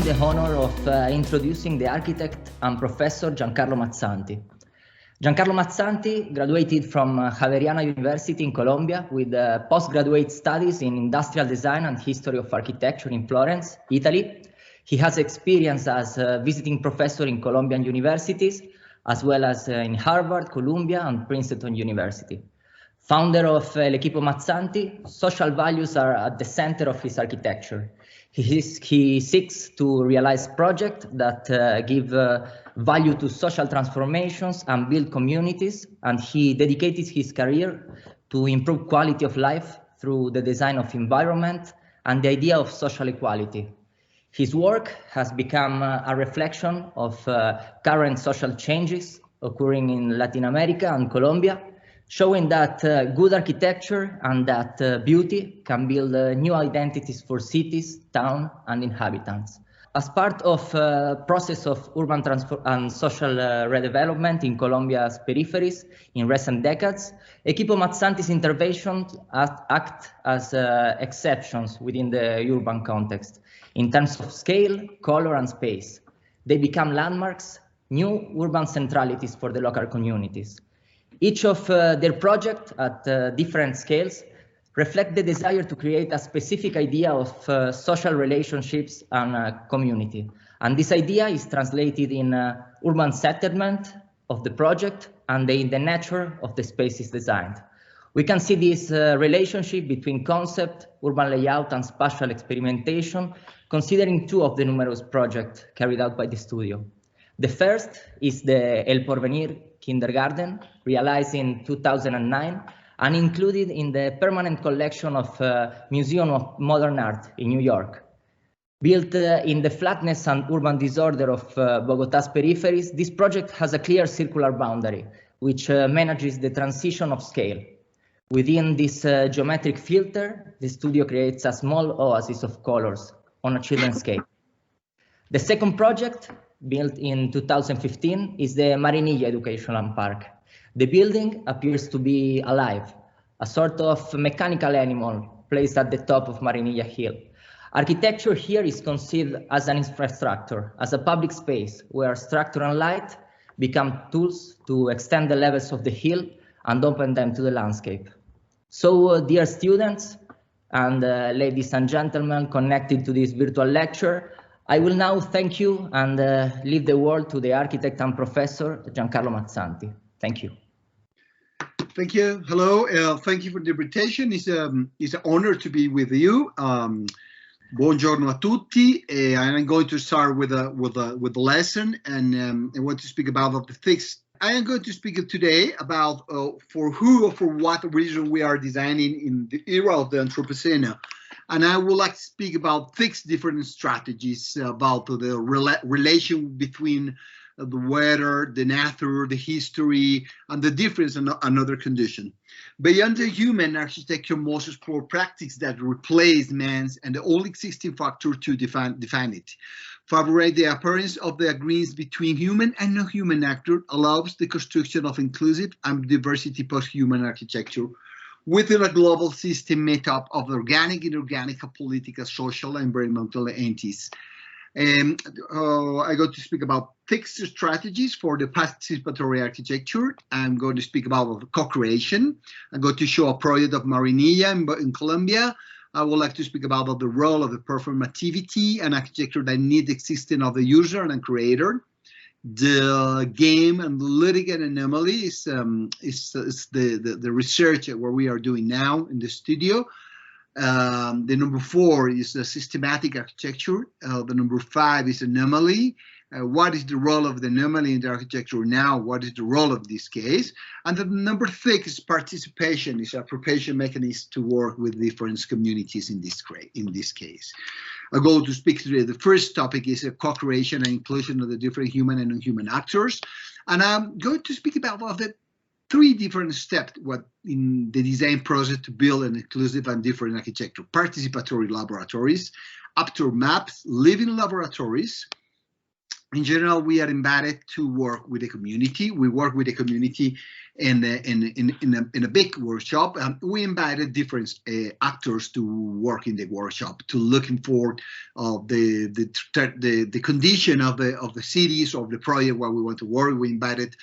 the honor of introducing the architect and professor Giancarlo Mazzanti. Giancarlo Mazzanti graduated from Javeriana University in Colombia with postgraduate studies in industrial design and history of architecture in Florence, Italy. He has experience as a visiting professor in Colombian universities, as well as in Harvard, Columbia, and Princeton University. Founder of L'Equipo Mazzanti, social values are at the center of his architecture. He seeks to realize projects that give value to social transformations and build communities, and he dedicated his career to improve quality of life through the design of environment and the idea of social equality. His work has become a reflection of current social changes occurring in Latin America and Colombia, showing that good architecture and that beauty can build new identities for cities, towns, and inhabitants. As part of the process of urban transform and social redevelopment in Colombia's peripheries in recent decades, Equipo Mazzanti's interventions act as exceptions within the urban context in terms of scale, color, and space. They become landmarks, new urban centralities for the local communities. Each of their projects at different scales reflect the desire to create a specific idea of social relationships and community. And this idea is translated in urban settlement of the project and in the nature of the spaces designed. We can see this relationship between concept, urban layout, and spatial experimentation, considering two of the numerous projects carried out by the studio. The first is the Porvenir Kindergarten, realized in 2009 and included in the permanent collection of Museum of Modern Art in New York. Built in the flatness and urban disorder of Bogotá's peripheries, this project has a clear circular boundary, which manages the transition of scale. Within this geometric filter, the studio creates a small oasis of colors on a children's scale. The second project, built in 2015, is the Marinilla Educational Park. The building appears to be alive, a sort of mechanical animal placed at the top of Marinilla Hill. Architecture here is conceived as an infrastructure, as a public space where structure and light become tools to extend the levels of the hill and open them to the landscape. So, dear students and ladies and gentlemen connected to this virtual lecture, I will now thank you and leave the word to the architect and professor, Giancarlo Mazzanti. Thank you. Thank you. Hello. Thank you for the invitation. It's an honor to be with you. Buongiorno a tutti. I'm going to start with the lesson, and I want to speak about the things. I am going to speak today about for who or for what reason we are designing in the era of the Anthropocene. And I would like to speak about 6 different strategies about the relation between the weather, the nature, the history, and the difference in another condition. Beyond the human, architecture must explore practices that replace man's and the only existing factor to define it. Favorite the appearance of the agreements between human and non-human actors, allows the construction of inclusive and diversity post-human architecture within a global system made up of organic, inorganic, political, social, and environmental entities. I'm going to speak about 6 strategies for the participatory architecture. I'm going to speak about co-creation. I'm going to show a project of Marinilla in Colombia. I would like to speak about the role of the performativity and architecture that need the existence of the user and creator. The game and the litigant anomaly is the research where we are doing now in the studio. The number 4 is the systematic architecture. The number 5 is anomaly. What is the role of the anomaly in the architecture now? What is the role of this case? And the number 6 is participation, is appropriation mechanism to work with different communities in this case. I go to speak today. The first topic is co-creation and inclusion of the different human and non-human actors. And I'm going to speak about the 3 different steps in the design process to build an inclusive and different architecture. Participatory laboratories, after maps, living laboratories, in general, we are invited to work with the community. We work with the community in a big workshop. We invited different actors to work in the workshop, to looking for the condition of the cities, of the project where we want to work. We invited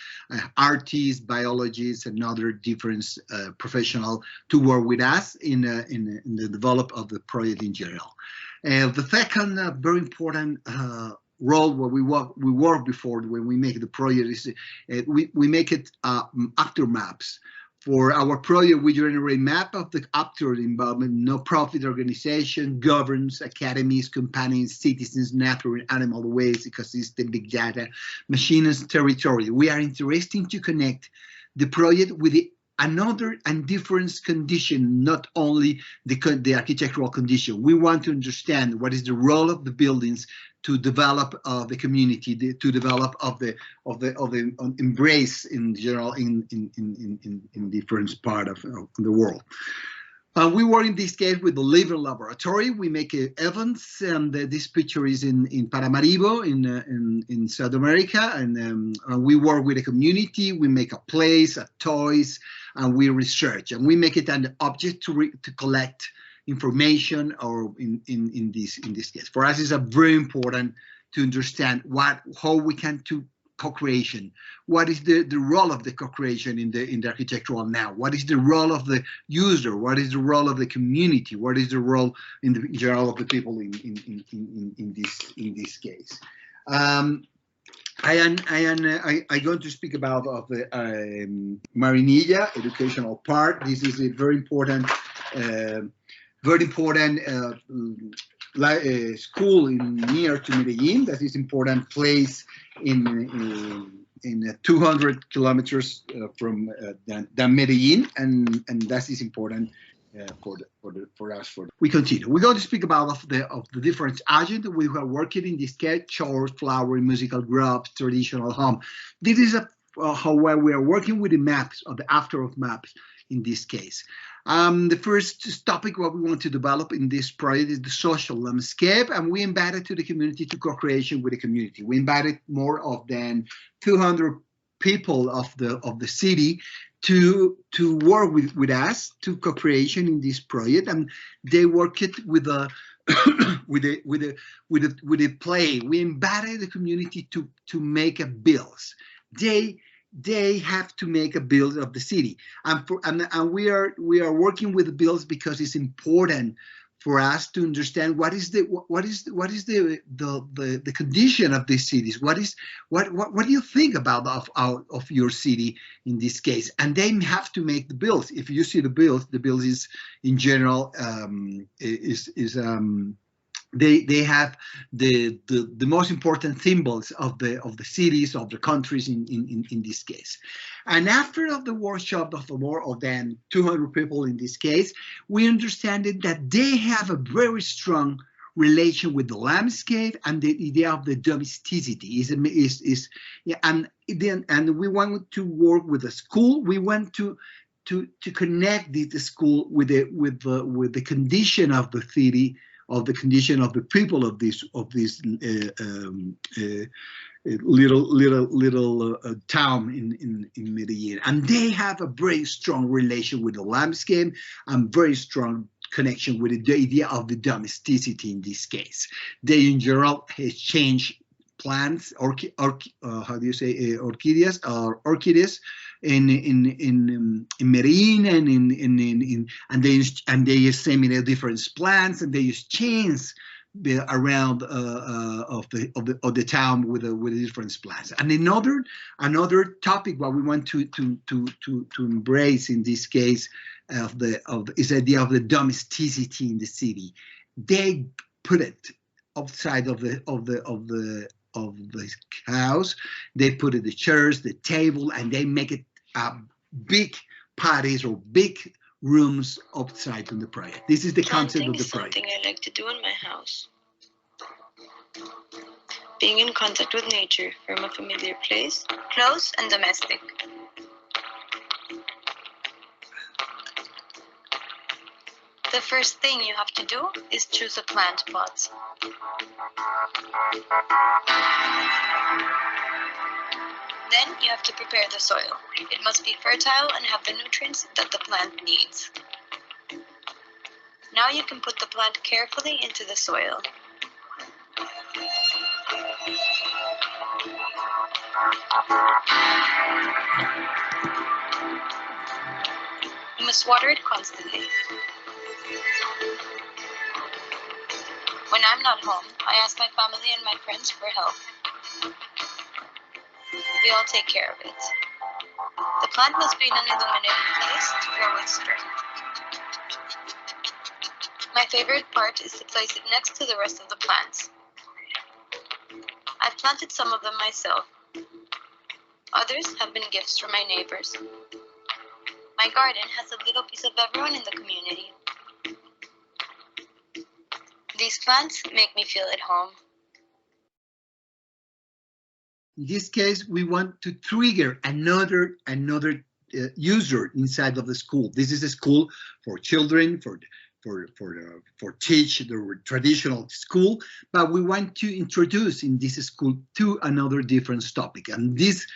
artists, biologists, and other different professionals to work with us in the development of the project in general. The second very important role where we work before when we make the project is we make it actor maps. For our project, we generate map of the actor involvement, no-profit organization, governments, academies, companies, citizens, natural and animal ways, ecosystem, big data, machines, territory. We are interested to connect the project with another and different condition, not only the architectural condition. We want to understand what is the role of the buildings to develop the community, to develop of the embrace in general in different part of the world. We work in this case with the Liver Laboratory. We make events, and this picture is in Paramaribo in South America, and we work with the community. We make a place, toys, and we research, and we make it an object to collect information, or in this case. For us, it's very important to understand how we can do co-creation. What is the role of the co-creation in the architectural now? What is the role of the user? What is the role of the community? What is the role in general of the people in this case? I'm going to speak about the Marinilla educational part. This is a very important school near to Medellin. That is important place in 200 kilometers from Medellin, and that is important for us. We continue. We're going to speak about the different agenda we are working in this case: church, flower, musical groups, traditional home. This is how we are working with the maps, or the after of maps in this case. The first topic what we want to develop in this project is the social landscape, and we invited to the community to co-creation with the community. We invited more than 200 people of the city to work with us to co-creation in this project, and they worked it with a with a play. We invited the community to make a bills. They have to make a bill of the city, and we are working with the bills because it's important for us to understand what is the condition of these cities. What do you think about of your city in this case? And they have to make the bills. If you see the bills is in general they have the most important symbols of the cities, of the countries in this case. And after the workshop of more than 200 people in this case, we understand that they have a very strong relation with the landscape and the idea of the domesticity and we want to work with the school. We want to connect the school with the condition of the city, of the condition of the people of this little town in Medellin, and they have a very strong relation with the landscape and very strong connection with the idea of the domesticity in this case. They in general exchange plants, how do you say, orchids in Medellin, and they disseminate different plants, and they exchange around of the town with the different plants. And another topic what we want to embrace in this case is the idea of the domesticity in the city. They put it outside of the house. They put it the chairs, the table, and they make it big parties or big rooms outside on the project. This is the concept of the project. Something I like to do in my house. Being in contact with nature from a familiar place, close and domestic. The first thing you have to do is choose a plant pot. Then you have to prepare the soil. It must be fertile and have the nutrients that the plant needs. Now you can put the plant carefully into the soil. You must water it constantly. When I'm not home, I ask my family and my friends for help. We all take care of it. The plant must be in an illuminated place to grow with strength. My favorite part is to place it next to the rest of the plants. I've planted some of them myself. Others have been gifts from my neighbors. My garden has a little piece of everyone in the community. These plants make me feel at home. In this case, we want to trigger another user inside of the school. This is a school for children, for teach the traditional school, but we want to introduce in this school another different topic, and this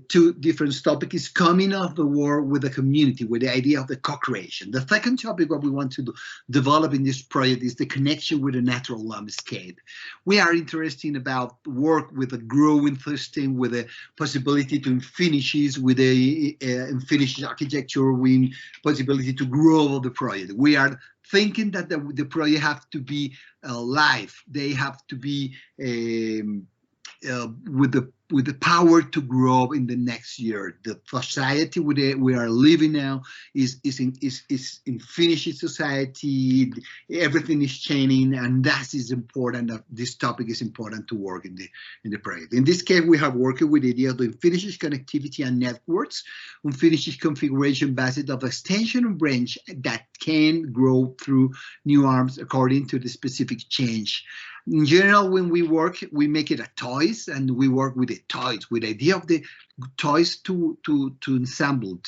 two different topic is coming of the war with the community, with the idea of the co-creation. The second topic what we want to develop in this project is the connection with the natural landscape. We are interested about work with a growing system, with a possibility to finishes, with a finished architecture, with possibility to grow the project. We are thinking that the project have to be live. They have to be with the power to grow in the next year. The society we are living now is in finished society. Everything is changing, and that is important. This topic is important to work in the project. In this case, we have worked with the idea of the finished connectivity and networks, unfinished configuration based of extension and branch that can grow through new arms according to the specific change. In general, when we work, we make it a toys, and we work with the toys, with the idea of the toys to ensemble.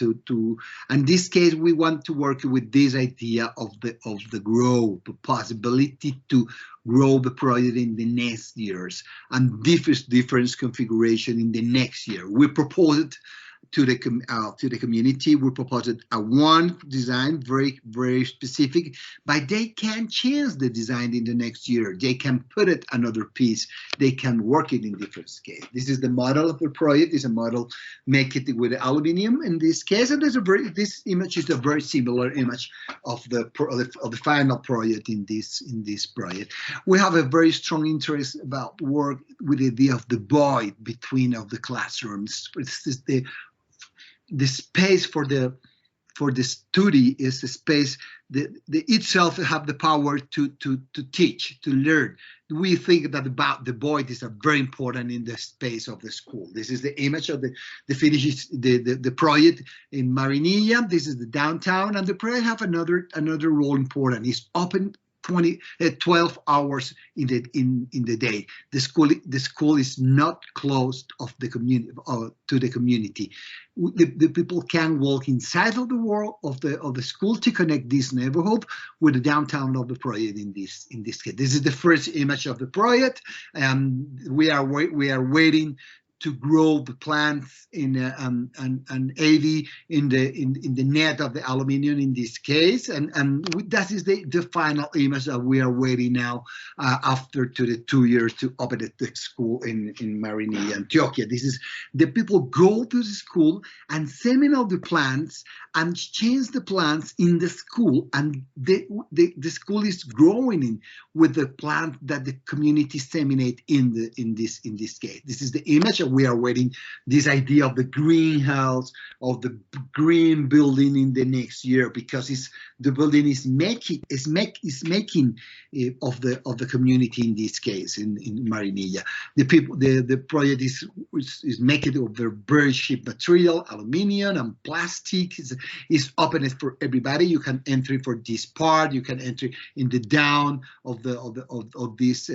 In this case, we want to work with this idea of the growth, the possibility to grow the project in the next years, and different configuration in the next year. We propose it to the community. We proposed a one design, very specific, but they can change the design in the next year. They can put it another piece. They can work it in different scale. This is the model of the project. Is a model make it with aluminum in this case, and this image is a very similar image of the final project in this project. We have a very strong interest about work with the idea of the void between of the classrooms. This is the space for the study is the space the itself have the power to teach, to learn. We think that about the void is very important in the space of the school. This is the image of the finished the project in Marinilla. This is the downtown, and the project have another role important. It's open 12 hours in the day. The school is not closed of the community to the community. The people can walk inside of the world of the school to connect this neighborhood with the downtown of the project. In this case, this is the first image of the project, and we are waiting to grow the plants in an AV in the net of the aluminium in this case, and that is the final image that we are waiting now after to the 2 years to open the school in Marinilla, Antioquia. This is the people go to the school and seminar the plants and change the plants in the school, and the school is growing with the plant that the community seminate in this case. This is the image. We are waiting this idea of the greenhouse, of the green building in the next year, because the building is making of the community in this case in Marinilla. The project is making of the very cheap material, aluminium and plastic. Is open for everybody. You can enter for this part. You can enter in the down of this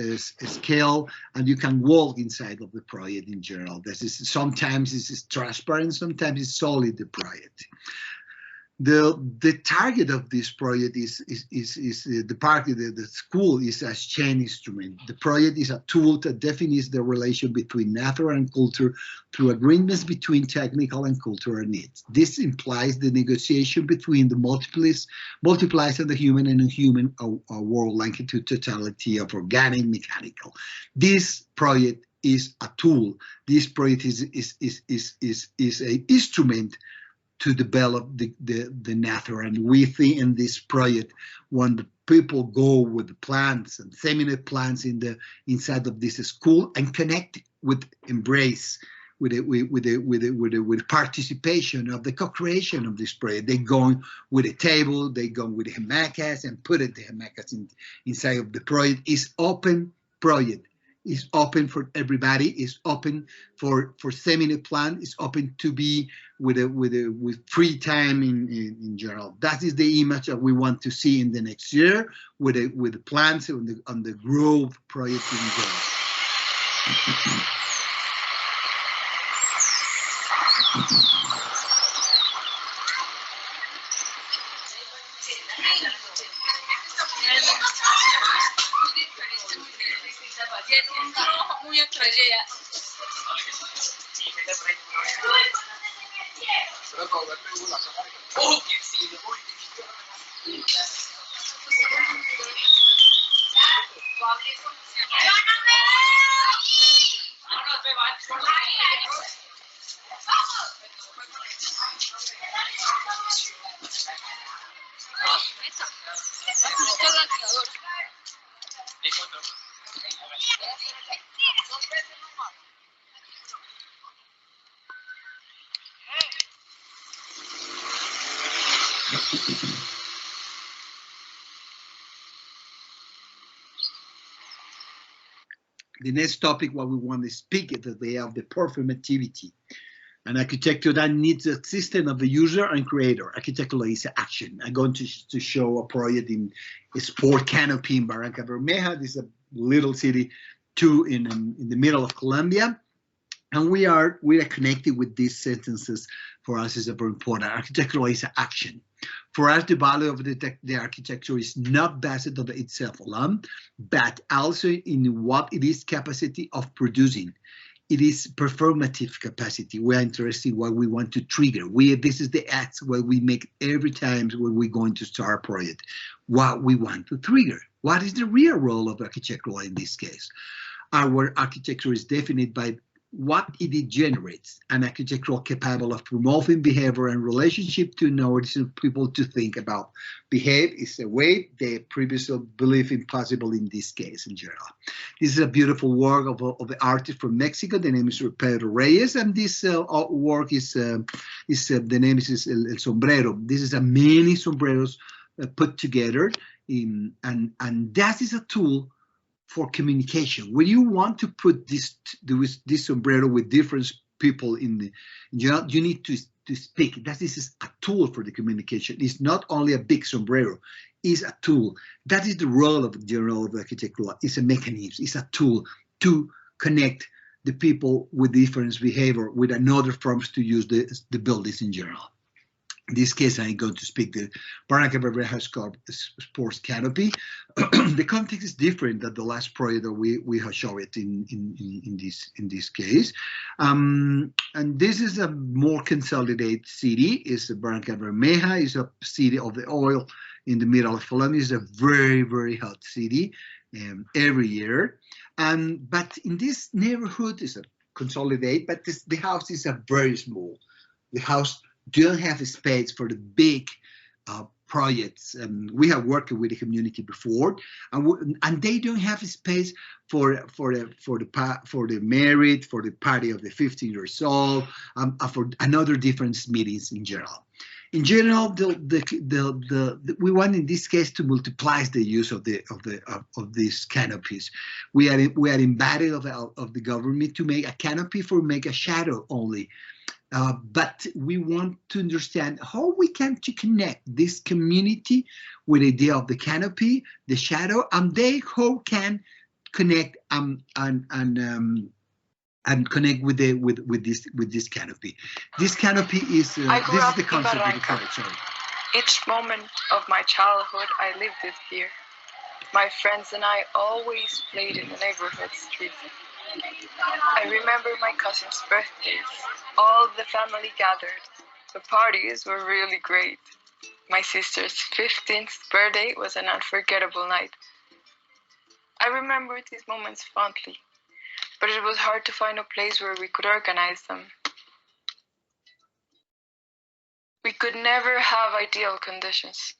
scale, and you can walk inside of the project in general. This is sometimes it's transparent, sometimes it's solid. The project. The target of this project is the school is a chain instrument. The project is a tool that defines the relation between nature and culture through agreements between technical and cultural needs. This implies the negotiation between the multiplies of the human and inhuman world linked to totality of organic mechanical. This project is a tool. This project is an instrument to develop the nature, and we think in this project, when the people go with the plants and seminar plants inside of this school and connect with embrace with participation of the co-creation of this project. They go with a table, they go with hammocks and put the hammocks inside of the project. It's open project. Is open for everybody. Is open for seminar plan. Is open to be with free time in general. That is the image that we want to see in the next year with the plans on the growth project in general. The next topic, what we want to speak is today of the performativity. An architecture that needs the system of the user and creator. Architecture is action. I'm going to show a project in a sport canopy in Barranca Bermeja. This is a little city too in the middle of Colombia. And we are connected with these sentences. For us is very important. Architecture is action. For us, the value of the architecture is not based on itself alone, but also in what it is capacity of producing. It is performative capacity. We are interested in what we want to trigger. This is the acts what we make every time when we're going to start a project. What we want to trigger. What is the real role of architecture in this case? Our architecture is defined by what it generates, an architectural capable of promoting behavior and relationship to knowledge of people to think about. Behave is a way they previously believed impossible in this case in general. This is a beautiful work of the artist from Mexico. The name is Pedro Reyes, and this work is the name is El Sombrero. This is a many sombreros put together, and that is a tool for communication. When you want to put this sombrero with different people in general, you need to speak. That is a tool for the communication. It's not only a big sombrero, it's a tool. That is the role of general architecture. It's a mechanism, it's a tool to connect the people with different behavior with another forms to use the buildings in general. In this case, I'm going to speak the Barranca Bermeja sports canopy. The context is different than the last project that we have shown it in this case. And this is a more consolidated city. It's Barranca Bermeja. It's a city of the oil in the middle of Colombia. It's a very, very hot city every year. But in this neighborhood, it's a consolidated, but the house is a very small. The house don't have a space for the big projects. We have worked with the community before, and they don't have a space for the married, for the party of the 15 years old, for another different meetings in general. In general, we want in this case to multiply the use of these canopies. We are invited of the government to make a canopy for make a shadow only. But we want to understand how we can connect this community with the idea of the canopy, the shadow, and they how can connect and connect with this canopy. This canopy is this is the concept of the project. Sorry. Each moment of my childhood, I lived it here. My friends and I always played in the neighborhood street. I remember my cousin's birthdays. All the family gathered. The parties were really great. My sister's 15th birthday was an unforgettable night. I remember these moments fondly, but it was hard to find a place where we could organize them. We could never have ideal conditions.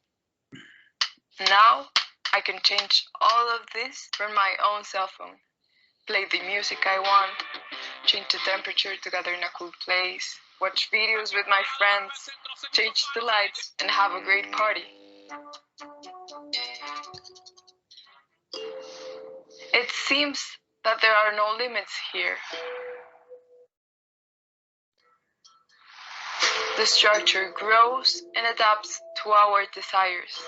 Now, I can change all of this from my own cell phone. Play the music I want, change the temperature to gather in a cool place, watch videos with my friends, change the lights, and have a great party. It seems that there are no limits here. The structure grows and adapts to our desires.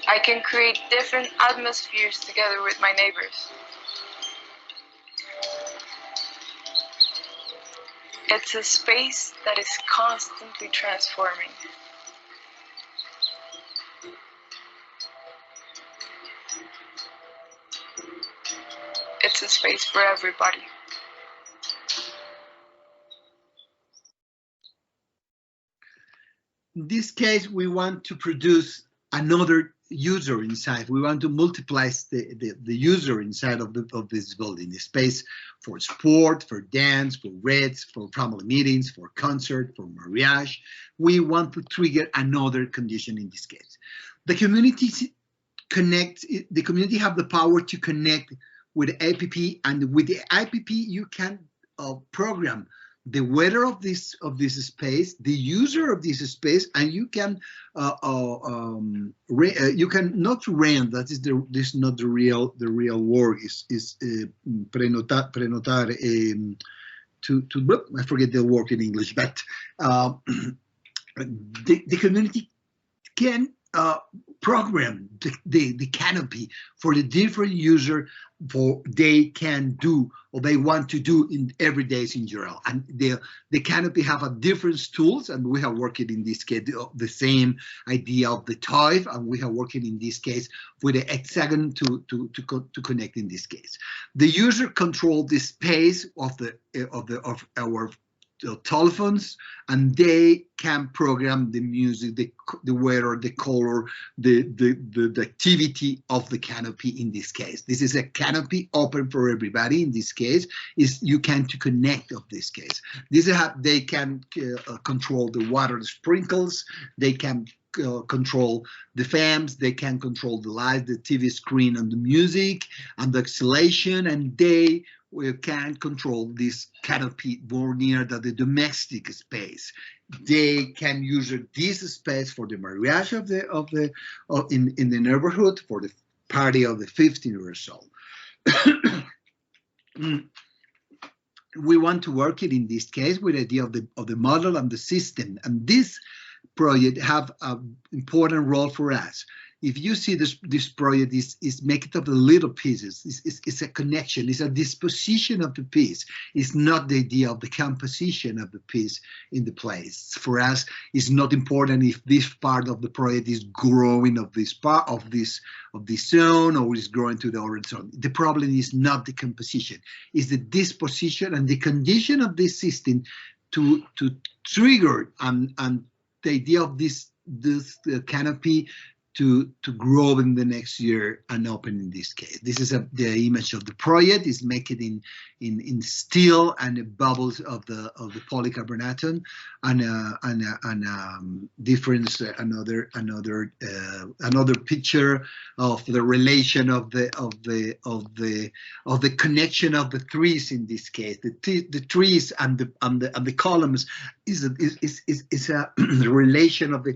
I can create different atmospheres together with my neighbors. It's a space that is constantly transforming. It's a space for everybody. In this case, we want to produce another user inside. We want to multiply the user inside of this building, the space for sport, for dance, for reads, for family meetings, for concert, for mariage. We want to trigger another condition in this case. The community have the power to connect with the APP, and with the APP you can program the weather of this space, the user of this space, and you can not rent. That is this not the real word. Is prenotar. I forget the word in English, but the community can program the canopy for the different user for they can do or they want to do in every days in general. And the canopy have a different tools, and we have worked in this case the same idea of the toy, and we have worked in this case with the hexagon to connect in this case. The user control the space of our telephones, and they can program the music, the weather, the color, the activity of the canopy in this case. This is a canopy open for everybody. In this case, is you can to connect of this case. This is how they can control the water, the sprinkles. They can control the fans. They can control the lights, the TV screen, and the music, and the acceleration, and we can control this canopy more near to the domestic space. They can use this space for the mariage in the neighborhood, for the party of the 15 years old. We want to work it in this case with the idea of the model and the system, and this project have an important role for us. If you see this project is made up of little pieces. It's a connection. It's a disposition of the piece. It's not the idea of the composition of the piece in the place. For us, it's not important if this part of the project is growing of this part of this zone or is growing to the other zone. The problem is not the composition. It's the disposition and the condition of this system to trigger and the idea of this canopy to grow in the next year and open in this case. This is the image of the project. Is made in steel and the bubbles of the polycarbonate and difference another picture of the relation of the connection of the trees in this case. The trees and the columns is a relation of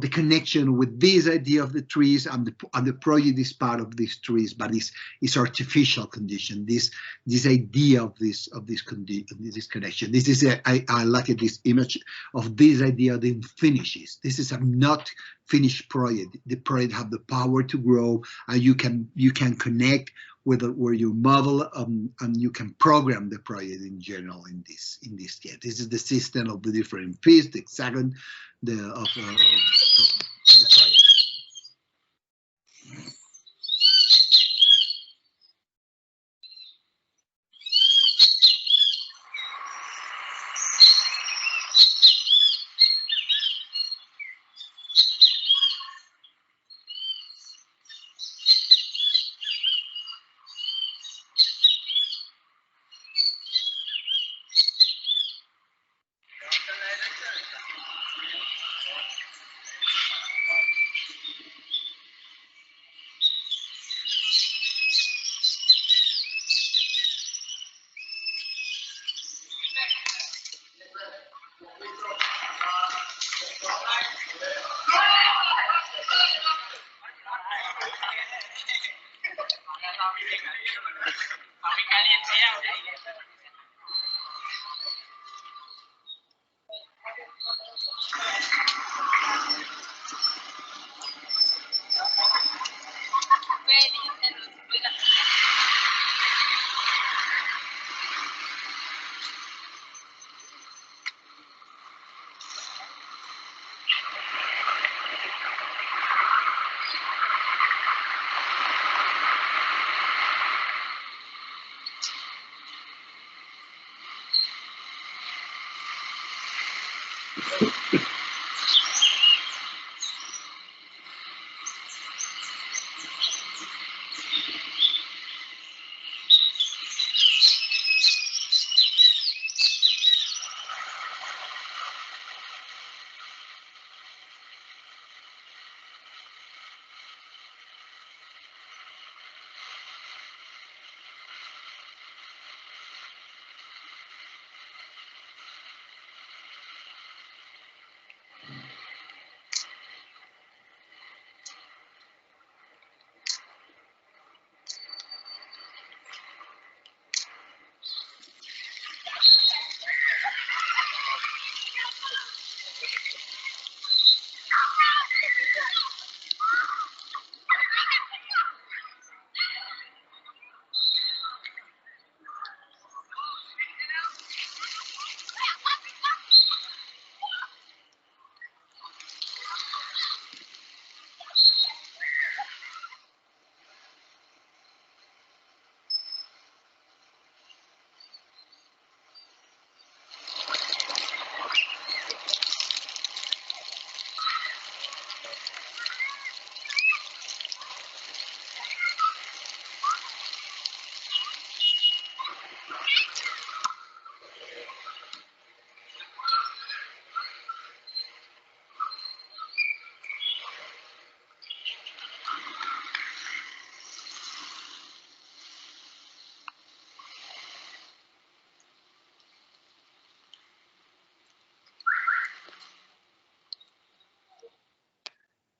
the connection with this idea of the trees, and the project is part of these trees, but it's artificial condition. This idea of this connection. This is I like this image of this idea of the finishes. This is a not finished project. The project have the power to grow, and you can connect where you model and you can program the project in general in this case. This is the system of the different fees, the hexagon, of the project.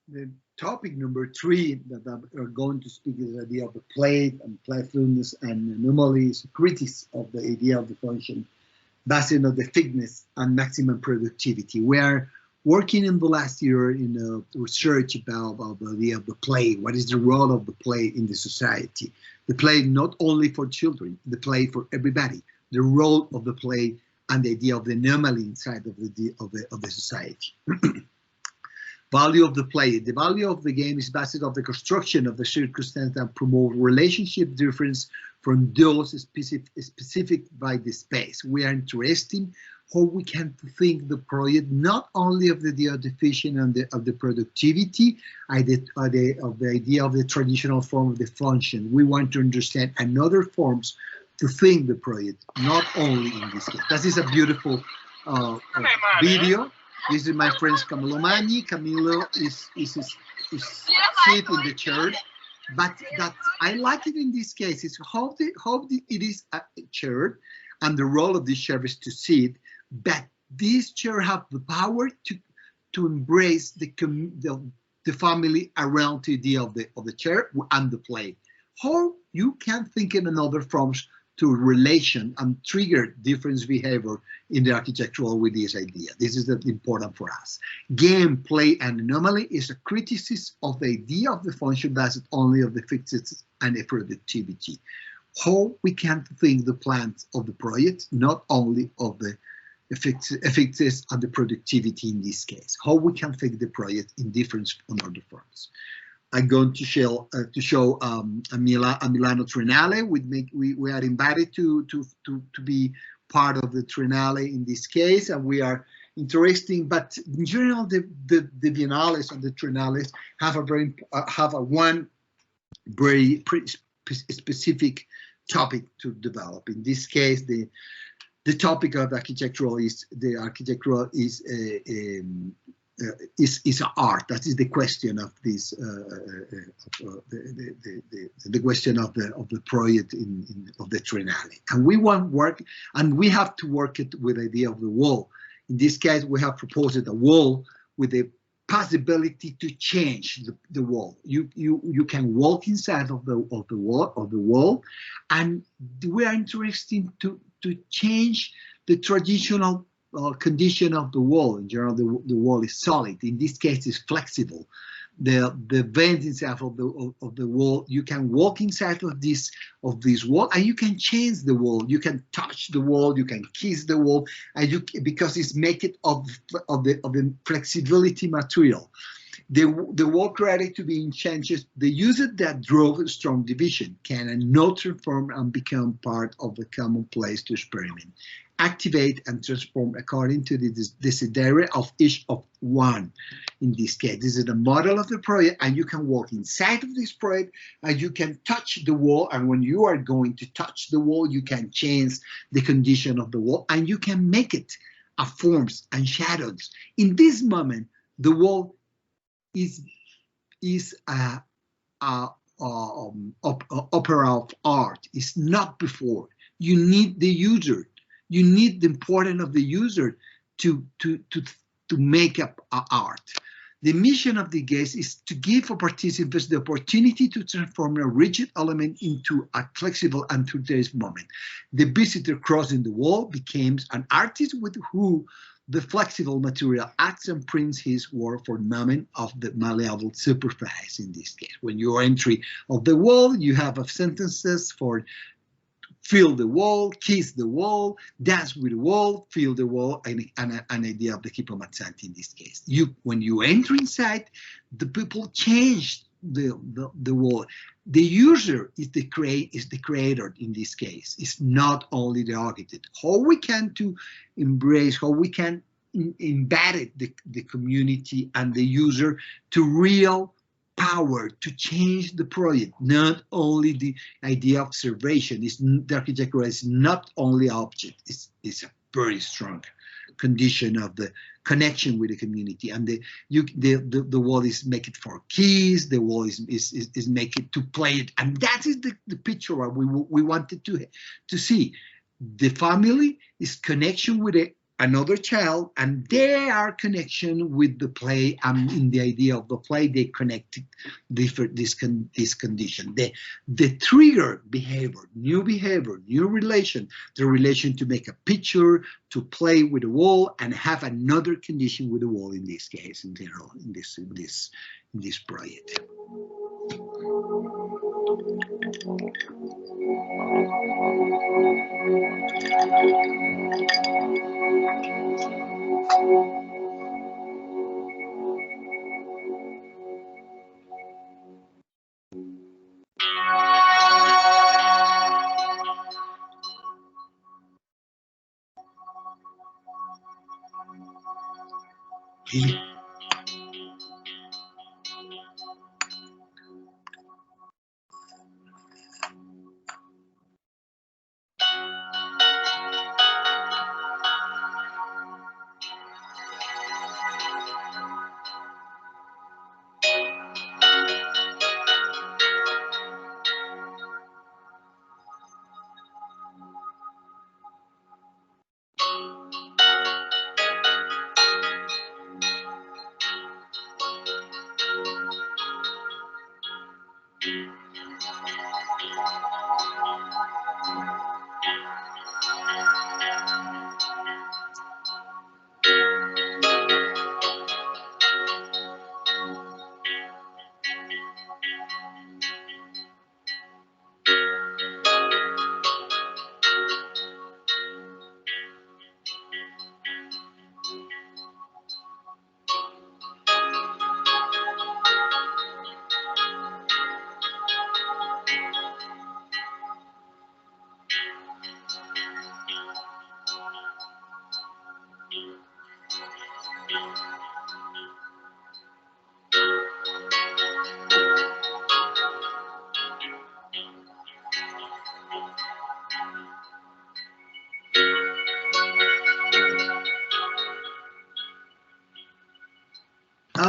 The topic number 3 that I'm going to speak is the idea of the play and playfulness and anomalies, critics of the idea of the function, based on the fitness and maximum productivity. We are working in the last year in a research about the idea of the play. What is the role of the play in the society? The play not only for children, the play for everybody. The role of the play and the idea of the anomaly inside of the society. Value of the play. The value of the game is based on the construction of the circumstance that promote relationship difference from those specific by the space. We are interested how we can think the project not only of the division and of the productivity, of the idea of the traditional form of the function. We want to understand another forms to think the project, not only in this case. This is a beautiful video. This is my friend Camilo Magni. Camilo is sit in the chair, but that I like it in this case is how it is a chair, and the role of this chair is to sit. But this chair have the power to embrace the family around the idea of the chair and the play. How you can think in another forms to relation and trigger different behavior in the architectural with this idea. This is important for us. Game, play, and anomaly is a criticism of the idea of the function based only of the fixes and the productivity. How we can think the plans of the project, not only of the effects and the productivity in this case. How we can think the project in different other forms. I'm going to show a Milano Triennale. We are invited to be part of the Triennale in this case, and we are interesting. But in general, the Biennales and the Triennales have one very specific topic to develop. In this case, the topic of architectural is art. That is the question of this, the question of the project of the Triennale. And we want work, and we have to work it with the idea of the wall. In this case, we have proposed a wall with the possibility to change the wall. You can walk inside of the wall, and we are interested to change the traditional condition of the wall. In general, the wall is solid. In this case, it's flexible. The vent inside of the wall, you can walk inside of this wall, and you can change the wall. You can touch the wall. You can kiss the wall, and because it's made it of the flexibility material. The wall created to be in changes. The user that drove a strong division can not transform and become part of the common place to experiment, activate and transform according to the desiderata of each of one. In this case, this is the model of the project, and you can walk inside of this project, and you can touch the wall. And when you are going to touch the wall, you can change the condition of the wall, and you can make it a forms and shadows. In this moment, the wall is a opera of art. It's not before. You need the user. You need the importance of the user to make up art. The mission of the gaze is to give participants the opportunity to transform a rigid element into a flexible and today's moment. The visitor crossing the wall becomes an artist with who the flexible material acts and prints his work for moment of the malleable superficie. In this case, when you are entry of the wall, you have sentences for feel the wall, kiss the wall, dance with the wall, feel the wall, and an idea of the Giancarlo Mazzanti in this case. When you enter inside, the people change the wall. The user is the creator in this case. It's not only the architect. How we can to embrace, how we can embed the community and the user to real power to change the project, not only the idea of observation. The architecture is not only object, it's a very strong condition of the connection with the community. And the wall is make it for keys, the wall is make it to play it. And that is the picture we wanted to see. The family is connection with another child, and their connection with the play, and in the idea of the play, they connected this condition. The trigger behavior, new relation, the relation to make a picture, to play with the wall, and have another condition with the wall in this case, in general, in this project.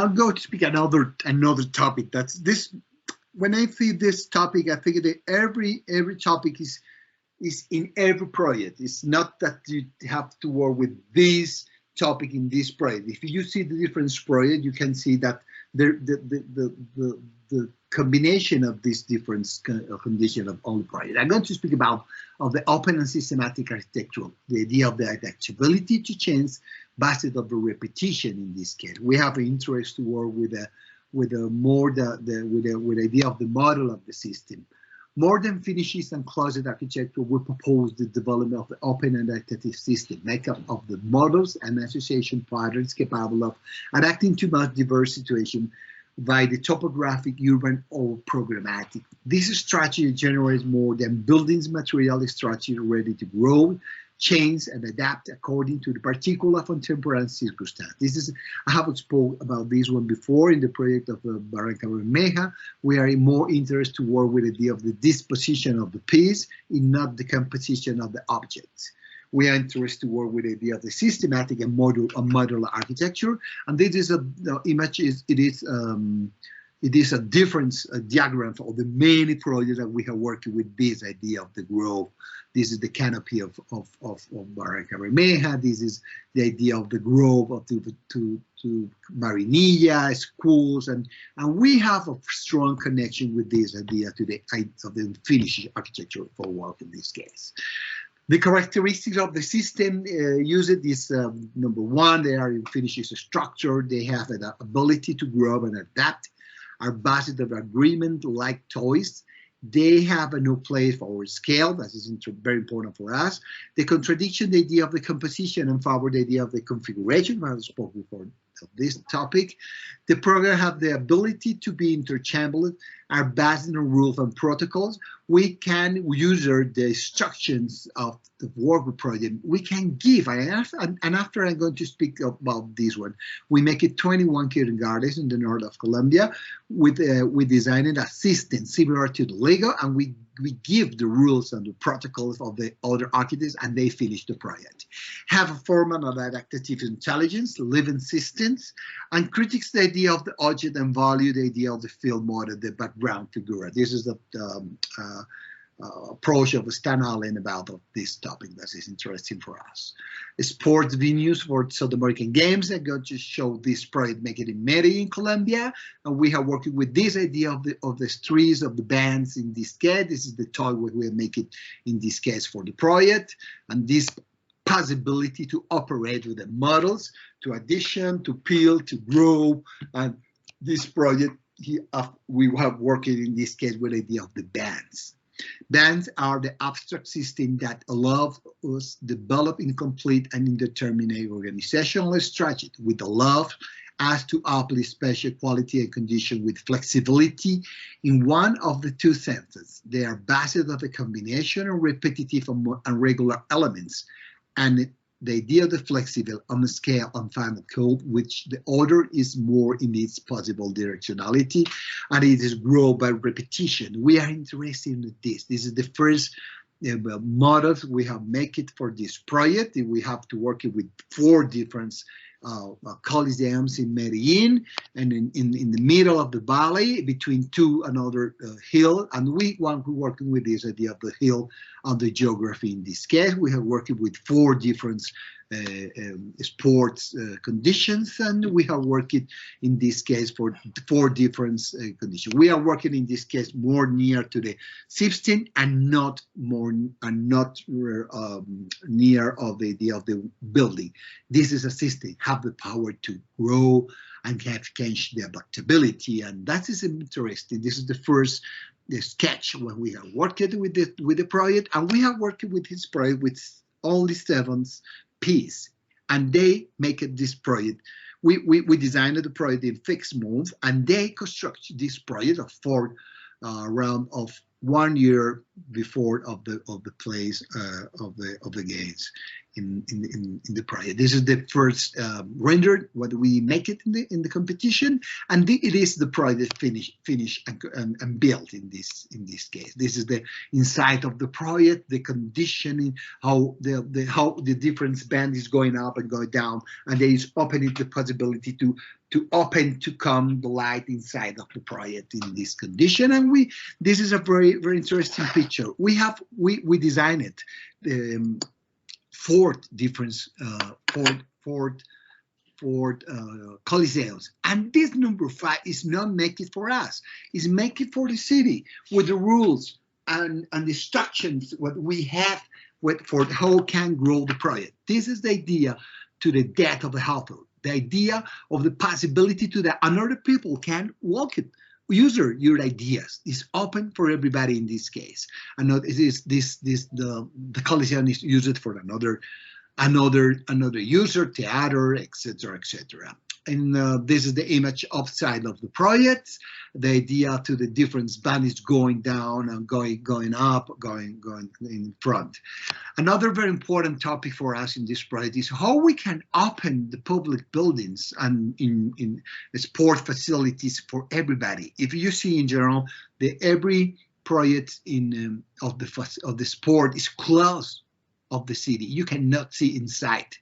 I'll go to speak another topic. That's this. When I see this topic, I think that every topic is in every project. It's not that you have to work with this topic in this project. If you see the different project, you can see that the combination of these different conditions of all projects. I'm going to speak about the open and systematic architecture, the idea of the adaptability to change based on the repetition. In this case, we have an interest to work with the idea of the model of the system. More than finishes and closed architecture, we propose the development of the open and adaptive system, made up of the models and association patterns capable of adapting to most diverse situations by the topographic, urban, or programmatic. This strategy generates more than buildings material structure ready to grow, change, and adapt according to the particular contemporary circumstance. I have spoken about this one before in the project of America Latina. We are more interested to work with the idea of the disposition of the piece, and not the composition of the objects. We are interested to work with the idea of the systematic and modular architecture, and this is it is a difference diagram for the many projects that we are working with this idea of the growth. This is the canopy of Barranca Bermeja. This is the idea of the growth of to Marinilla, schools, and we have a strong connection with this idea to the Finnish architecture for work in this case. The characteristics of the system used is number one, they are in Finnish structure. They have an ability to grow and adapt, are based on agreement like toys. They have a no place for scale. That is very important for us. The contradiction, the idea of the composition, and favor the idea of the configuration. I have spoken before of this topic. The program have the ability to be interchangeable, are based on rules and protocols. We can use the instructions of the work project. We can give, and after I'm going to speak about this one, we make it 21 kindergartens in the north of Colombia. We designed a system similar to the Lego, and we give the rules and the protocols of the other architects, and they finish the project. Have a format of adaptive intelligence, living systems, and critiques the idea of the object and value the idea of the field model, the background figure. This is the approach of Stan Allen about this topic that is interesting for us. Sports venues for South American games. I'm going to show this project, make it in Medellin, Colombia, and we are working with this idea of the streets of the bands in this case. This is the toy what we make it in this case for the project, and this possibility to operate with the models, to addition, to peel, to grow, and this project we have working in this case with the idea of the bands. Bands are the abstract system that allows us develop incomplete and indeterminate organizational strategy with the love as to uplift special quality and condition with flexibility in one of the two senses. They are based on the combination of repetitive and regular elements, and the idea of the flexible on the scale and final code, which the order is more in its possible directionality, and it is grown by repetition. We are interested in this. This is the first models we have make it for this project. We have to work with 4 different coliseums in Medellin, and in the middle of the valley between 2 another hill, and we want to working with this idea of the hill on the geography. In this case, we have working with 4 different sports conditions, and we are working in this case for 4 different conditions. We are working in this case more near to the system and not near of the idea of the building. This is a system have the power to grow and have changed the adaptability, and that is interesting. This is the first sketch when we are working with the project, and we are working with this project with only 7 pieces, and they make it this project. We designed the project in 6 months, and they construct this project of 4 round of 1 year before of the place of the games in the project. This is the first rendered what we make it in the competition, and it is the project finished and built in this case. This is the inside of the project, the conditioning, how the different band is going up and going down, and there is opening the possibility to open to come the light inside of the project in this condition. And this is a very, very interesting picture. We designed it, four different coliseums, and this number 5 is not make it for us, it's make it for the city with the rules and the instructions what we have for how can grow the project. This is the idea to the death of the author, the idea of the possibility to that another people can walk it. Your ideas is open for everybody in this case. And the Coliseum is used for another user, theater, etc., etc. And this is the image outside of the project. The idea to the different band is going down and going up, going in front. Another very important topic for us in this project is how we can open the public buildings and in sport facilities for everybody. If you see in general, every project of the sport is closed of the city. You cannot see inside.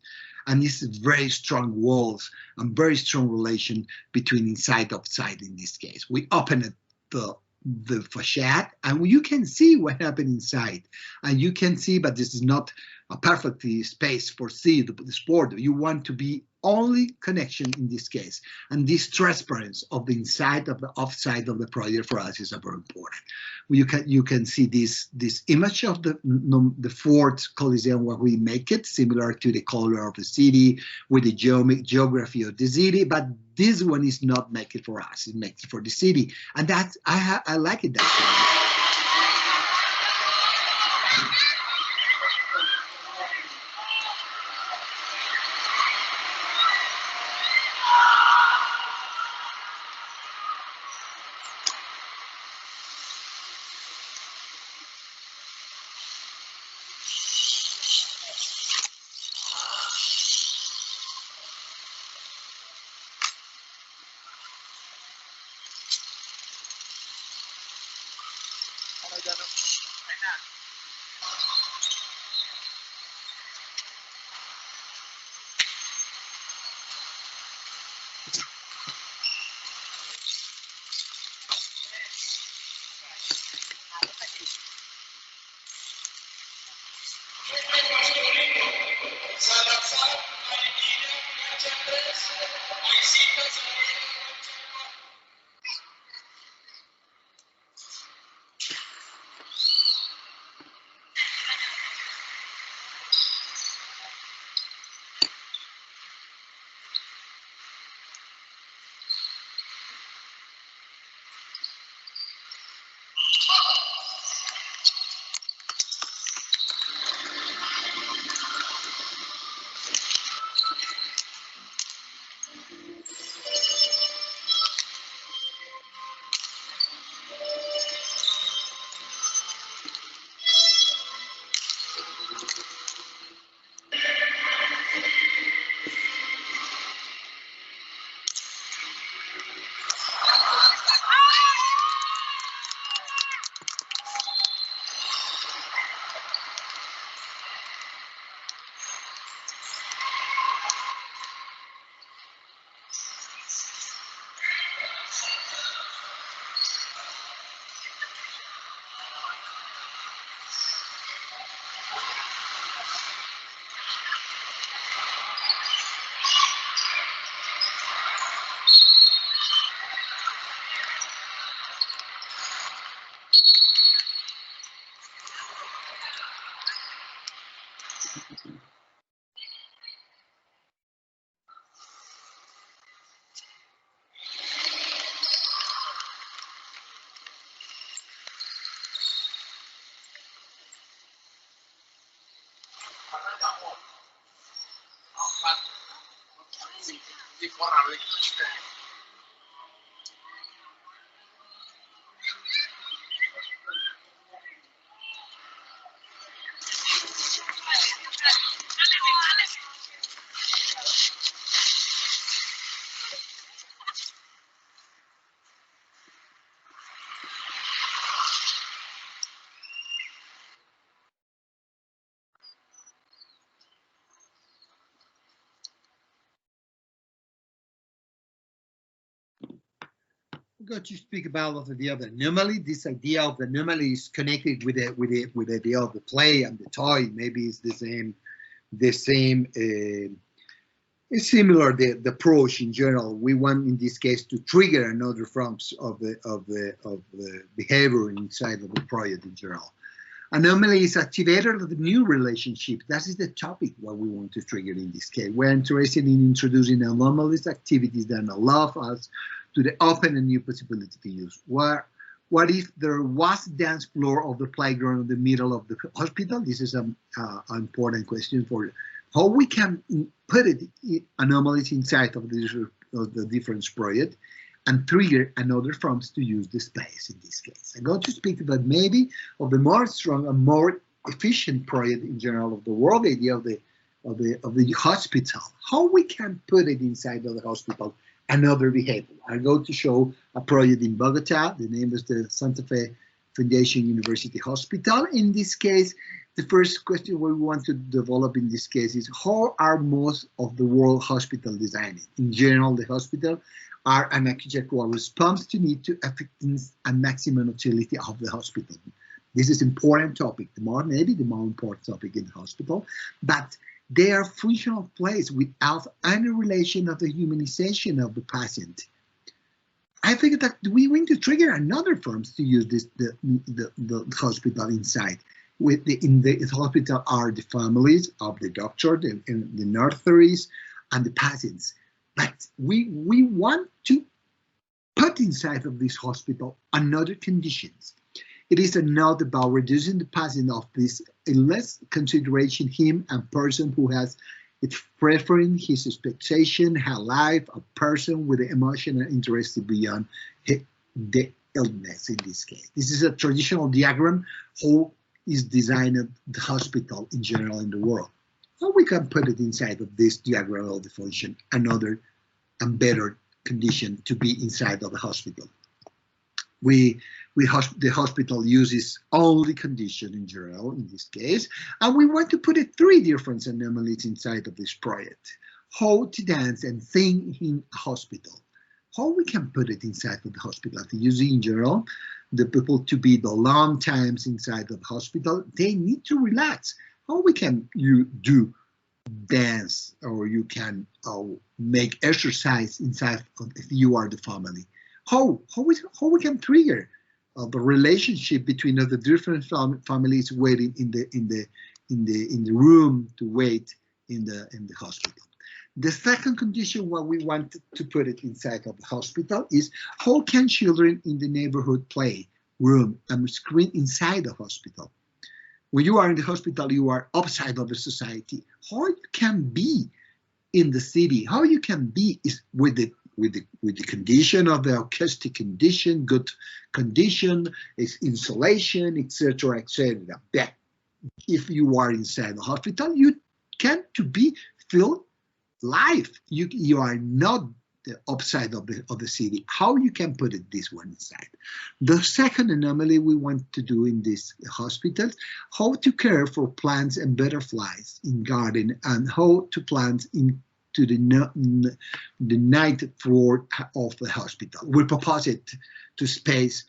And this is very strong walls and very strong relation between inside outside in this case. We open the facade and you can see what happened inside. And you can see, but this is not a perfect space for see the sport. You want to be only connection in this case. And this transparency of the inside of the offside of the project for us is very important. You can see this image of the fourth Coliseum where we make it similar to the color of the city with the geography of the city, but this one is not make it for us, it makes it for the city. And that's, I like it that way. We're going to speak about the idea of the anomaly. This idea of the anomaly is connected with the idea of the play and the toy. Maybe it's it's similar the approach in general. We want in this case to trigger another forms of the behavior inside of the project in general. Anomaly is activator of the new relationship. That is the topic what we want to trigger in this case. We're interested in introducing anomalous activities that allow us to the open a new possibility to use. What if there was dance floor of the playground in the middle of the hospital? This is an important question for how we can put anomalies inside of the different project and trigger another forms to use the space in this case. I'm going to speak about maybe of the more strong and more efficient project in general of the world, the idea of the hospital. How we can put it inside of the hospital, another behavior. I'm going to show a project in Bogota. The name is the Santa Fe Foundation University Hospital. In this case, the first question we want to develop in this case is how are most of the world hospital designed? In general, the hospital are an architectural response to need to effectiveness and maximum utility of the hospital. This is important topic, maybe the more important topic in the hospital, but they are functional place without any relation of the humanization of the patient. I think that we want to trigger another forms to use this the hospital inside. In the hospital are the families of the doctor, the nurses, and the patients. But we want to put inside of this hospital another conditions. It is not about reducing the patient of this, unless consideration him and person who has its preference, his expectation, her life, a person with emotional interest beyond the illness in this case. This is a traditional diagram who is designed the hospital in general in the world. How we can put it inside of this diagram of the function, another and better condition to be inside of the hospital. The hospital uses only condition in general in this case, and we want to put three different anomalies inside of this project. How to dance and sing in a hospital. How we can put it inside of the hospital. Using in general, the people to be the long times inside of the hospital, they need to relax. How we can you do dance or you can make exercise inside of, if you are the family? How we can trigger the relationship between the different families waiting in the room to wait in the hospital. The second condition what we want to put it inside of the hospital is how can children in the neighborhood play room and screen inside the hospital. When you are in the hospital, you are outside of the society. How you can be in the city, how you can be is with the condition of the acoustic condition, good condition, is insulation, etc., etc. But if you are inside the hospital, you can feel life. You are not the upside of the city. How you can put it this one inside? The second anomaly we want to do in this hospital, how to care for plants and butterflies in garden, and how to plant into the ninth floor of the hospital. We propose it to space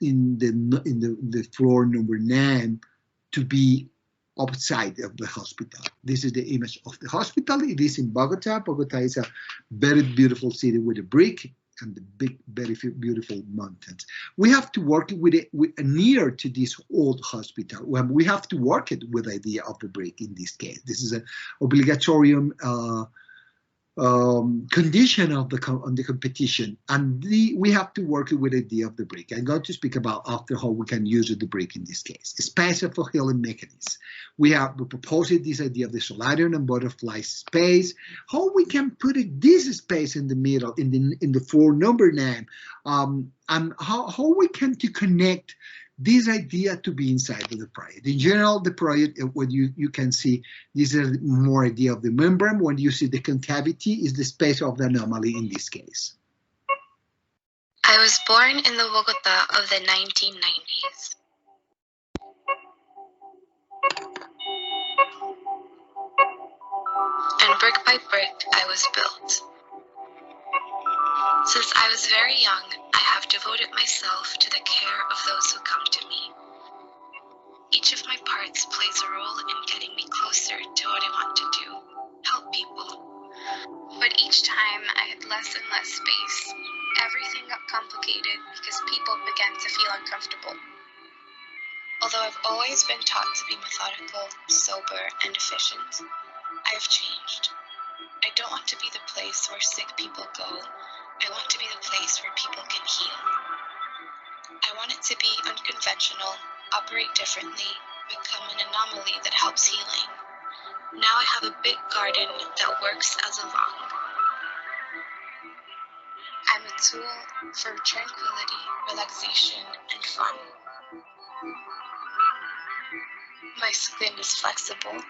in the floor number 9 to be outside of the hospital. This is the image of the hospital. It is in Bogota. Bogota is a very beautiful city with a brick and the big, very beautiful mountains. We have to work with it near to this old hospital. We have to work it with the idea of the brick in this case. This is an obligatorium condition of the competition, and we have to work with the idea of the brick. I'm going to speak about after how we can use the brick in this case. Space for healing mechanisms. We proposed this idea of the solarium and butterfly space. How we can put this space in the middle in the floor number 9, and how we can to connect this idea to be inside of the project. In general, the project, what you can see, this is more idea of the membrane. When you see the concavity, is the space of the anomaly in this case. I was born in the Bogota of the 1990s. And brick by brick, I was built. Since I was very young, I have devoted myself to the care of those who come to me. Each of my parts plays a role in getting me closer to what I want to do, help people. But each time I had less and less space, everything got complicated because people began to feel uncomfortable. Although I've always been taught to be methodical, sober, and efficient, I have changed. I don't want to be the place where sick people go. I want to be the place where people can heal. I want it to be unconventional, operate differently, become an anomaly that helps healing. Now I have a big garden that works as a lawn. I'm a tool for tranquility, relaxation, and fun. My skin is flexible,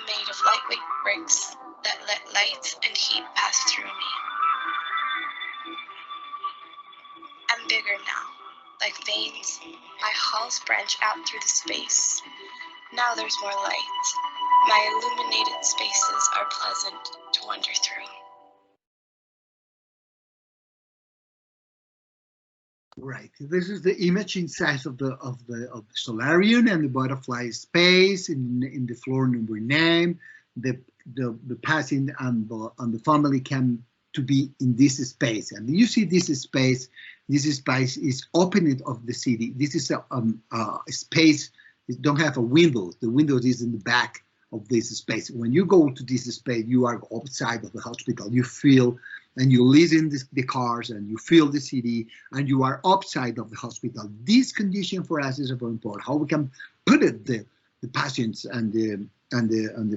made of lightweight bricks that let light and heat pass through me. I'm bigger now. Like veins, my halls branch out through the space. Now there's more light. My illuminated spaces are pleasant to wander through. Right. This is the image inside of the solarium and the butterfly space in the floor number 9. The patient and the family can to be in this space, and you see this space. This space is opening of the city. This is a space. It don't have a window. The window is in the back of this space. When you go to this space, you are outside of the hospital. You feel and you listen to the cars and you feel the city and you are outside of the hospital. This condition for us is very important. How we can put it, the patients and the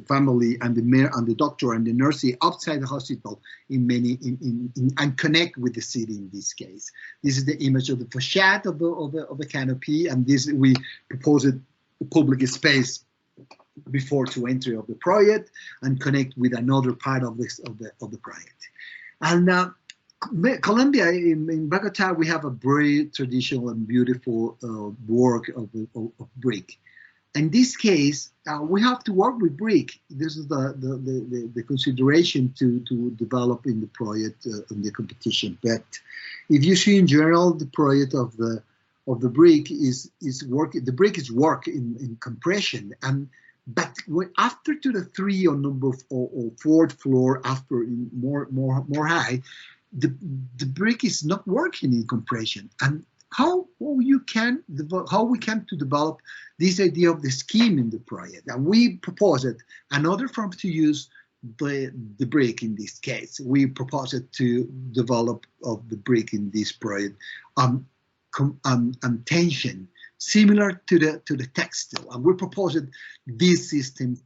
family and the doctor and the nurse outside the hospital and connect with the city in this case. This is the image of the facade of the canopy, and this we proposed a public space before to entry of the project and connect with another part of the project. And Colombia, in Bogota, we have a very traditional and beautiful work of brick. In this case, we have to work with brick. This is the consideration to develop in the project in the competition. But if you see in general, the project of the brick is work. The brick is work in compression, but after to the 3 or number or 4th floor, after more high, the brick is not working in compression. And how we can to develop this idea of the scheme in the project, and we proposed another form to use the brick in this case. We proposed to develop of the brick in this project tension similar to the textile, and we proposed this system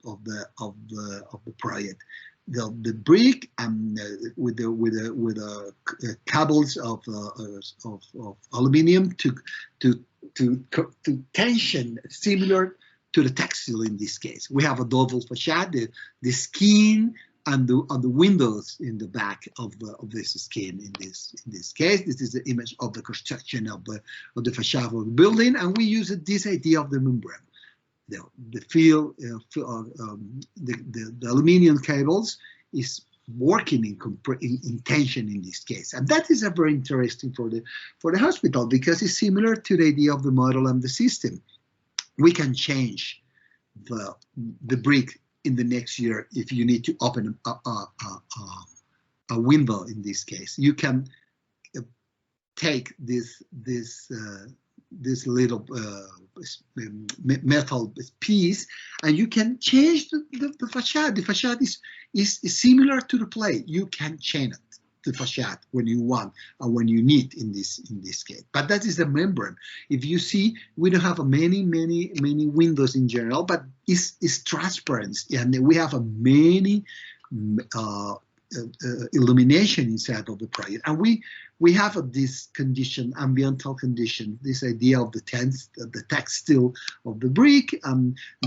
of the project. The brick and with cables of aluminium to tension similar to the textile in this case. We have a double facade, the skin and the windows in the back of this skin in this case. This is the image of the construction of the facade of the building, and we use this idea of the membrane. The aluminium cables is working in tension in this case, and that is a very interesting for the hospital because it's similar to the idea of the model and the system. We can change the brick in the next year if you need to open a window. In this case, you can take this little metal piece, and you can change the facade. The facade is similar to the plate. You can change the facade when you want and when you need in this case. But that is the membrane. If you see, we don't have many windows in general, but it's transparent, and we have many illumination inside of the project, and we have this condition, ambiental condition, this idea of the textile of the brick.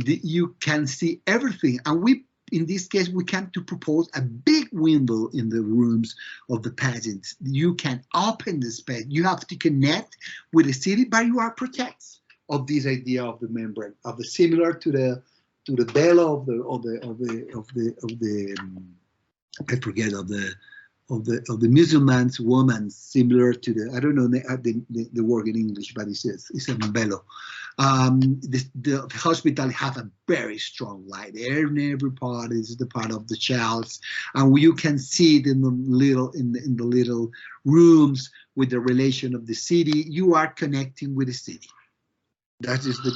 You can see everything, and in this case we can propose a big window in the rooms of the patients. You can open the space. You have to connect with the city, but you are protected of this idea of the membrane, of the similar to the velo of the I forget of the the Muslim woman, similar to the, I don't know the word in English, but it's a velo. The hospital have a very strong light. Every part is the part of the child's, and you can see it in the little rooms with the relation of the city. You are connecting with the city. That is the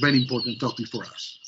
very important topic for us.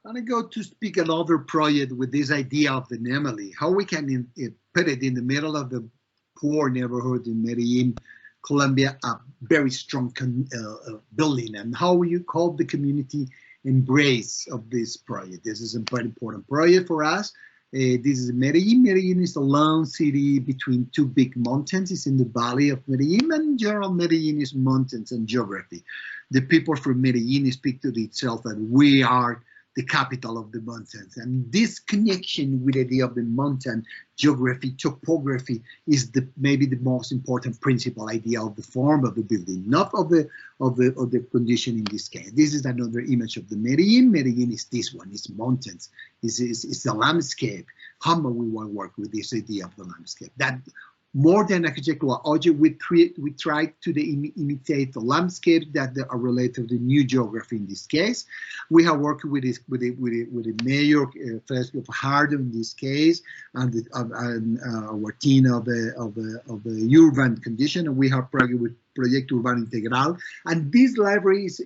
And I go to speak another project with this idea of the Nemali, how we can put it in the middle of the poor neighborhood in Medellin, Colombia, a very strong building, and how you call the community embrace of this project. This is a very important project for us. This is Medellin. Medellin is a lone city between two big mountains. It's in the valley of Medellin, and in general, Medellin is mountains and geography. The people from Medellin speak to itself that we are the capital of the mountains. And this connection with the idea of the mountain, geography, topography is maybe the most important principal idea of the form of the building, not of the condition in this case. This is another image of the Medellin. Medellin is this one, it's mountains, it's the landscape. How much we want to work with this idea of the landscape. That more than architectural object, we try to imitate the landscapes that are related to the new geography in this case. We have worked with the mayor, Fresco Fajardo in this case, and our team of the urban condition, and we have project with Proyecto Urbano Integral. And this library is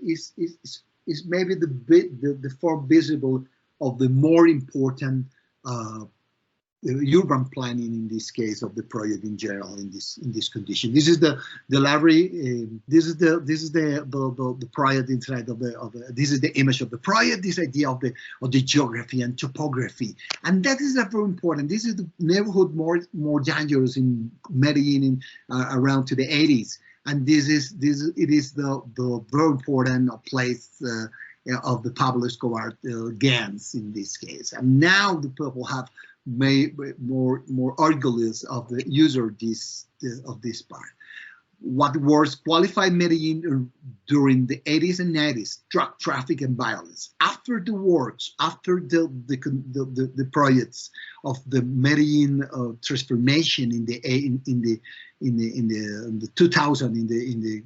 maybe the form visible of the more important urban planning in this case of the project in general in this condition. This is the library. This is the project inside of the. This is the image of the project. This idea of the geography and topography, and that is very important. This is the neighborhood more dangerous in Medellin around to the 80s, and it is the very important place. Of the Pablo Escobar gangs in this case, and now the people have made more orgulous of the user of this part. What was qualified Medellin during the 80s and 90s, drug traffic and violence. After the works, after the projects of the Medellin transformation in the 2000 in the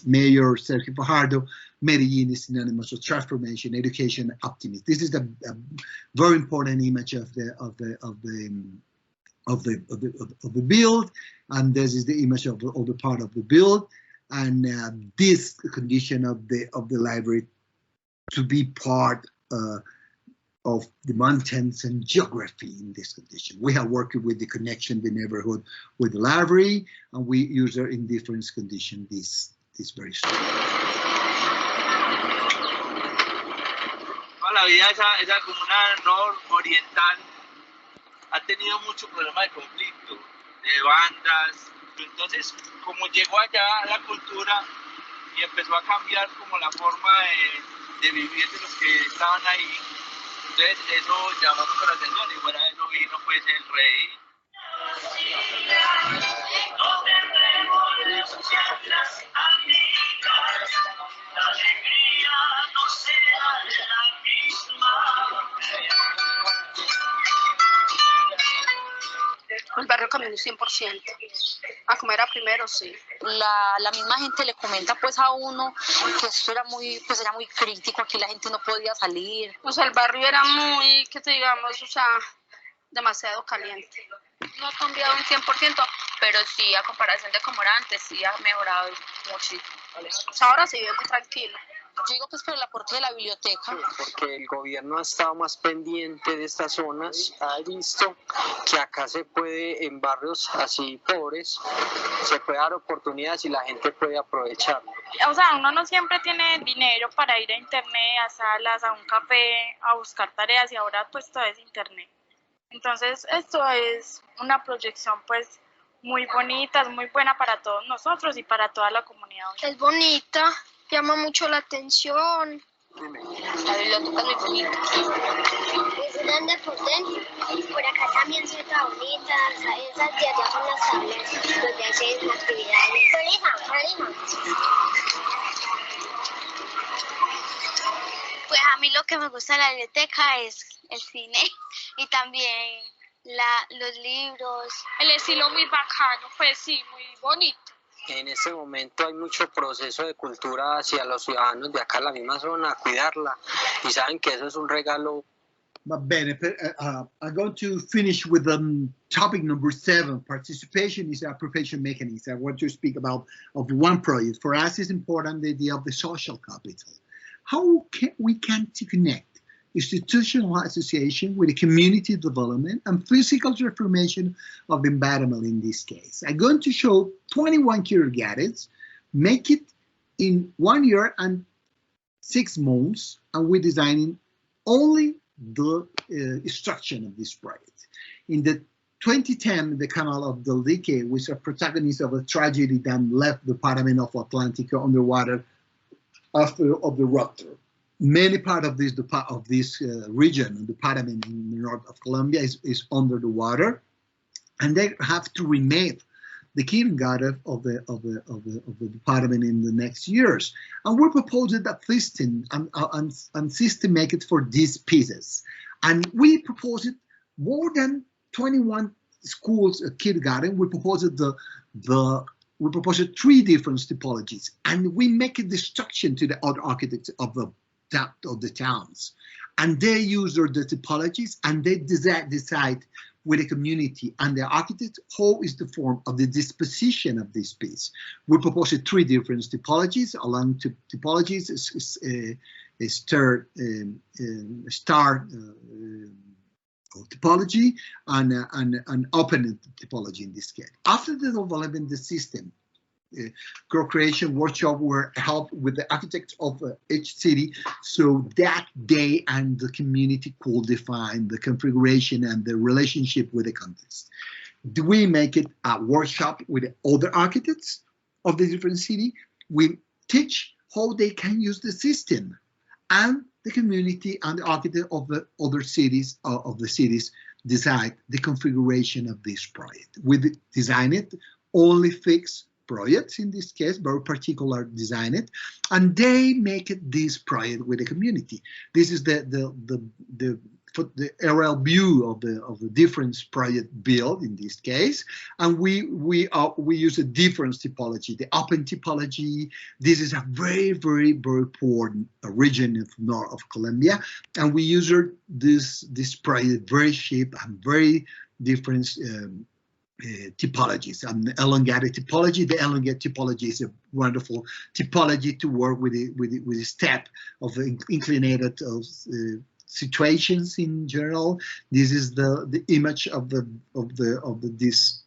mayor Sergio Fajardo, Medellin is synonymous with transformation, education, optimism. This is a very important image of the build, and this is the image of the part of the build, and this condition of the library to be part of the mountains and geography in this condition. We have worked with the connection, the neighborhood with the library, and we use it in different conditions. This very strong. la vida esa comuna nororiental ha tenido mucho problema de conflicto, de bandas. Entonces, como llegó allá la cultura y empezó a cambiar como la forma de vivir de los que estaban ahí, entonces eso llamó mucho la atención y fuera de eso vino pues el rey. El barrio cambió 100%. A como era primero, sí. La misma gente le comenta pues a uno que esto era muy crítico, aquí la gente no podía salir. O sea, el barrio era muy, que te digamos, o sea, demasiado caliente. No ha cambiado un 100%, pero sí, a comparación de como era antes, sí ha mejorado muchísimo. O sea, ahora se vive muy tranquilo. Yo digo pues por el aporte de la biblioteca. Porque el gobierno ha estado más pendiente de estas zonas, ha visto que acá se puede, en barrios así pobres, se puede dar oportunidades y la gente puede aprovechar. O sea, uno no siempre tiene dinero para ir a internet, a salas, a un café, a buscar tareas y ahora pues todo es internet. Entonces esto es una proyección pues muy bonita, es muy buena para todos nosotros y para toda la comunidad. Es bonita, llama mucho la atención. La biblioteca es muy bonita. Es grande por dentro. Por acá también se está bonita. Esas de allá son las tablas donde hacen actividades. Realiza. Pues a mí lo que me gusta de la biblioteca es el cine y también los libros. El estilo muy bacano, pues sí, muy bonito. En este momento hay mucho proceso de cultura hacia los ciudadanos de acá en la misma zona, a cuidarla, y saben que eso es un regalo. Va bene, I'm going to finish with topic number 7. Participation is a appropriation mechanism. I want to speak about one project. For us, it's important the idea of the social capital. How can we connect institutional association with the community development and physical transformation of the environment in this case? I'm going to show 21 kindergartens, make it in 1 year and 6 months, and we're designing only the instruction of this project. In the 2010, the Canal of the Degli was a protagonist of a tragedy that left the Department of Atlantic underwater after of the rupture. Many part of this region, the department in the north of Colombia, is under the water, and they have to remake the kindergarten of the department in the next years. And we proposed that system and system make it for these pieces. And we proposed more than 21 schools at kindergarten. We proposed we proposed 3 different typologies, and we make a destruction to the other architects of the towns, and they use the typologies, and they decide with the community and the architect how is the form of the disposition of this piece. We propose 3 different typologies. Along typologies is a star typology and an open typology in this case. After the development of the system, co-creation workshop were held with the architects of each city, so that they and the community could define the configuration and the relationship with the context. Do we make it a workshop with the other architects of the different city? We teach how they can use the system, and the community and the architect of the other cities decide the configuration of this project. We design it only fixed projects, in this case, very particular design it, and they make it this project with the community. This is the aerial view of the different project build in this case, and we use a different typology, the open typology. This is a very important region of north of Colombia, and we use this project very cheap and very different typologies. And elongated typology. The elongated typology is a wonderful typology to work with the step of inclinated situations in general. This is the image of this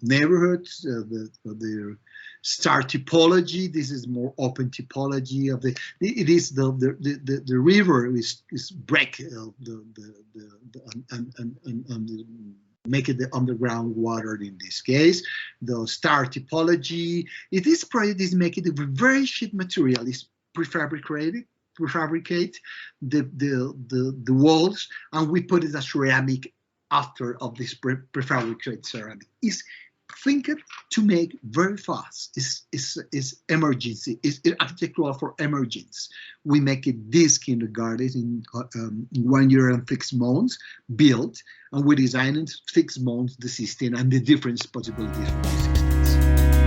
neighborhoods, the star typology. This is more open typology of the. It is the river is break and make it the underground water in this case. The star typology. This project is making the very cheap material. Is prefabricate the walls, and we put it as ceramic after of this prefabricated ceramic. Is think to make very fast. Is emergency. Is architectural for emergence. We make it this kindergarten in 1 year and 6 months built, and we design in 6 months the system and the different possibilities for the systems.